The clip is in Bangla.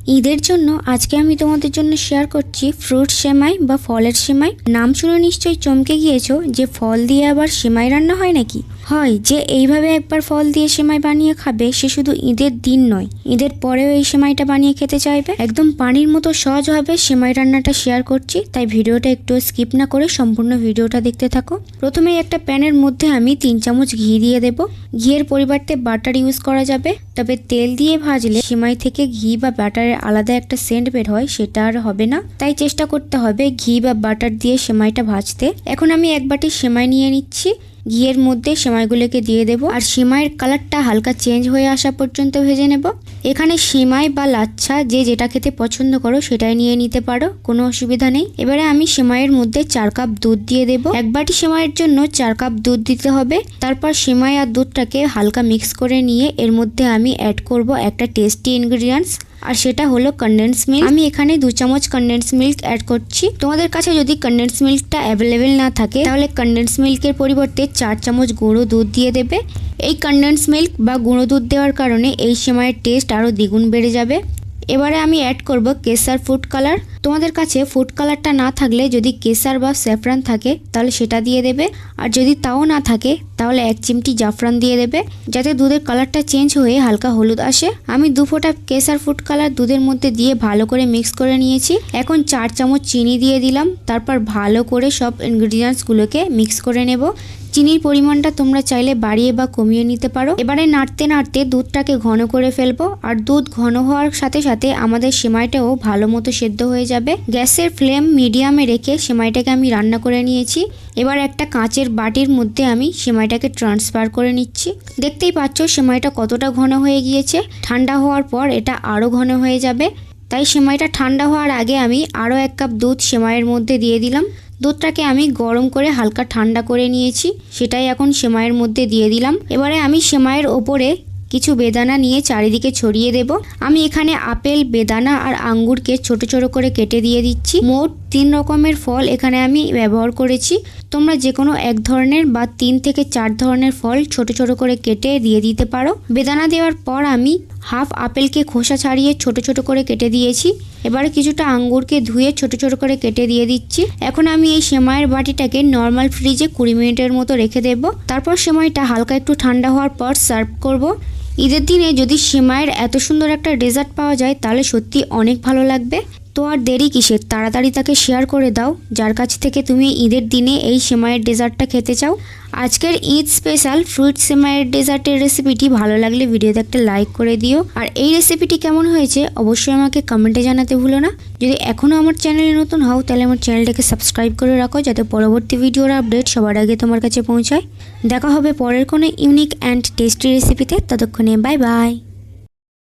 ঈদের জন্য আজকে আমি তোমাদের জন্য শেয়ার করছি ফ্রুট সেমাই বা ফলের সেমাই। নাম শুনে নিশ্চয়ই চমকে গিয়েছো যে ফল দিয়ে আবার সেমাই রান্না হয় নাকি। হয় যে এইভাবে একবার ফল দিয়ে সেমাই বানিয়ে খাবে সে শুধু ঈদের দিন নয়, ঈদের পরেও এই সেমাইটা বানিয়ে খেতে চাইবে। একদম পানির মতো সহজভাবে সেমাই রান্নাটা শেয়ার করছি, তাই ভিডিওটা একটু স্কিপ না করে সম্পূর্ণ ভিডিওটা দেখতে থাকো। প্রথমেই একটা প্যানের মধ্যে আমি 3 চামচ ঘি দিয়ে দেব। ঘিয়ের পরিবর্তে বাটার ইউজ করা যাবে, তবে তেল দিয়ে ভাজলে সেমাই থেকে ঘি বা বাটারের আলাদা একটা সেন্ট বের হয়, সেটা আর হবে না। তাই চেষ্টা করতে হবে ঘি বা বাটার দিয়ে সেমাইটা ভাজতে। এখন আমি এক বাটি সেমাই নিয়ে নিচ্ছি, ঘিয়ের মধ্যে সেমাইগুলোকে দিয়ে দেব আর সেমাইয়ের কালারটা হালকা চেঞ্জ হয়ে আসা পর্যন্ত ভেজে নেব। এখানে সেমাই বা লাচ্ছা যে যেটা খেতে পছন্দ করো সেটাই নিয়ে নিতে পারো, কোনো অসুবিধা নেই। এবারে আমি সেমাইয়ের মধ্যে 4 কাপ দুধ দিয়ে দেব। এক বাটি সেমাইয়ের জন্য 4 কাপ দুধ দিতে হবে। তারপর সেমাই আর দুধটাকে হালকা মিক্স করে নিয়ে এর মধ্যে আমি অ্যাড করব একটা টেস্টি ইনগ্রিডিয়েন্টস, আর সেটা হলো কনডেন্স মিল্ক। আমি এখানে 2 চামচ কনডেন্স মিল্ক অ্যাড করছি। তোমাদের কাছে যদি কনডেন্স মিল্কটা অ্যাভেলেবেল না থাকে তাহলে কনডেন্স মিল্কের পরিবর্তে 4 চামচ গুঁড়ো দুধ দিয়ে দেবে। এই কনডেন্স মিল্ক বা গুঁড়ো দুধ দেওয়ার কারণে এই সেমাইয়ের টেস্ট আরও দ্বিগুণ বেড়ে যাবে। এবারে আমি অ্যাড করব কেসার ফুড কালার। তোমাদের কাছে ফুড কালারটা না থাকলে যদি কেসার বা স্যাফরান থাকে তাহলে সেটা দিয়ে দেবে, আর যদি তাও না থাকে তাহলে 1 চিমটি জাফরান দিয়ে দেবে, যাতে দুধের কালারটা চেঞ্জ হয়ে হালকা হলুদ আসে। আমি 2 ফোঁটা কেসার ফুড কালার দুধের মধ্যে দিয়ে ভালো করে মিক্স করে নিয়েছি। এখন 4 চামচ চিনি দিয়ে দিলাম, তারপর ভালো করে সব ইনগ্রিডিয়েন্টসগুলোকে মিক্স করে নেব। চিনির পরিমাণটা তোমরা চাইলে বাড়িয়ে বা কমিয়ে নিতে পারো। এবারে নাড়তে নাড়তে দুধটাকে ঘন করে ফেলবো, আর দুধ ঘন হওয়ার সাথে সাথে আমাদের সেমাইটাও ভালো মতো সেদ্ধ হয়ে যাবে। গ্যাসের ফ্লেম মিডিয়ামে রেখে সেমাইটাকে আমি রান্না করে নিয়েছি। এবার একটা কাঁচের বাটির মধ্যে আমি সেমাইটাকে ট্রান্সফার করে নিচ্ছি। দেখতেই পাচ্ছ সেমাইটা কতটা ঘন হয়ে গিয়েছে। ঠান্ডা হওয়ার পর এটা আরও ঘন হয়ে যাবে, তাই সেমাইটা ঠান্ডা হওয়ার আগে আমি আরও 1 কাপ দুধ সেমাইয়ের মধ্যে দিয়ে দিলাম। দুধটাকে আমি গরম করে হালকা ঠান্ডা করে নিয়েছি, সেটাই এখন সেমাইয়ের মধ্যে দিয়ে দিলাম। এবারে আমি সেমাইয়ের ওপরে কিছু বেদানা নিয়ে চারিদিকে ছড়িয়ে দেব। আমি এখানে আপেল, বেদানা আর আঙ্গুরকে ছোট ছোট করে কেটে দিয়ে দিচ্ছি। মোট 3 রকমের ফল এখানে আমি ব্যবহার করেছি। তোমরা যে কোনো 1 ধরনের বা 3 থেকে 4 ধরনের ফল ছোট ছোট করে কেটে দিয়ে দিতে পারো। বেদানা দেওয়ার পর আমি হাফ আপেলকে খোসা ছাড়িয়ে ছোট ছোট করে কেটে দিয়েছি। এবারে কিছুটা আঙ্গুরকে ধুয়ে ছোট ছোট করে কেটে দিয়ে দিচ্ছি। এখন আমি এই সেমাইয়ের বাটিটাকে নর্মাল ফ্রিজে 20 মিনিটের মতো রেখে দেব। তারপর সেমাইটা হালকা একটু ঠান্ডা হওয়ার পর সার্ভ করব। ঈদের দিনে যদি সেমাইয়ের এত সুন্দর একটা ডেজার্ট পাওয়া যায় তাহলে সত্যি অনেক ভালো লাগবে। তো আর দেরি কিসের, তাড়াতাড়ি তাকে শেয়ার করে দাও যার কাছ থেকে তুমি ঈদের দিনে এই সেমাইয়ের ডেজার্টটা খেতে চাও। আজকের ঈদ স্পেশাল ফ্রুট সেমাইয়ের ডেজার্টের রেসিপিটি ভালো লাগলে ভিডিওতে একটা লাইক করে দিও, আর এই রেসিপিটি কেমন হয়েছে অবশ্যই আমাকে কমেন্টে জানাতে ভুলো না। যদি এখনও আমার চ্যানেলে নতুন হও তাহলে আমার চ্যানেলটাকে সাবস্ক্রাইব করে রাখো, যাতে পরবর্তী ভিডিওর আপডেট সবার আগে তোমার কাছে পৌঁছায়। দেখা হবে পরের কোনো ইউনিক অ্যান্ড টেস্টি রেসিপিতে, ততক্ষণে বাই বাই।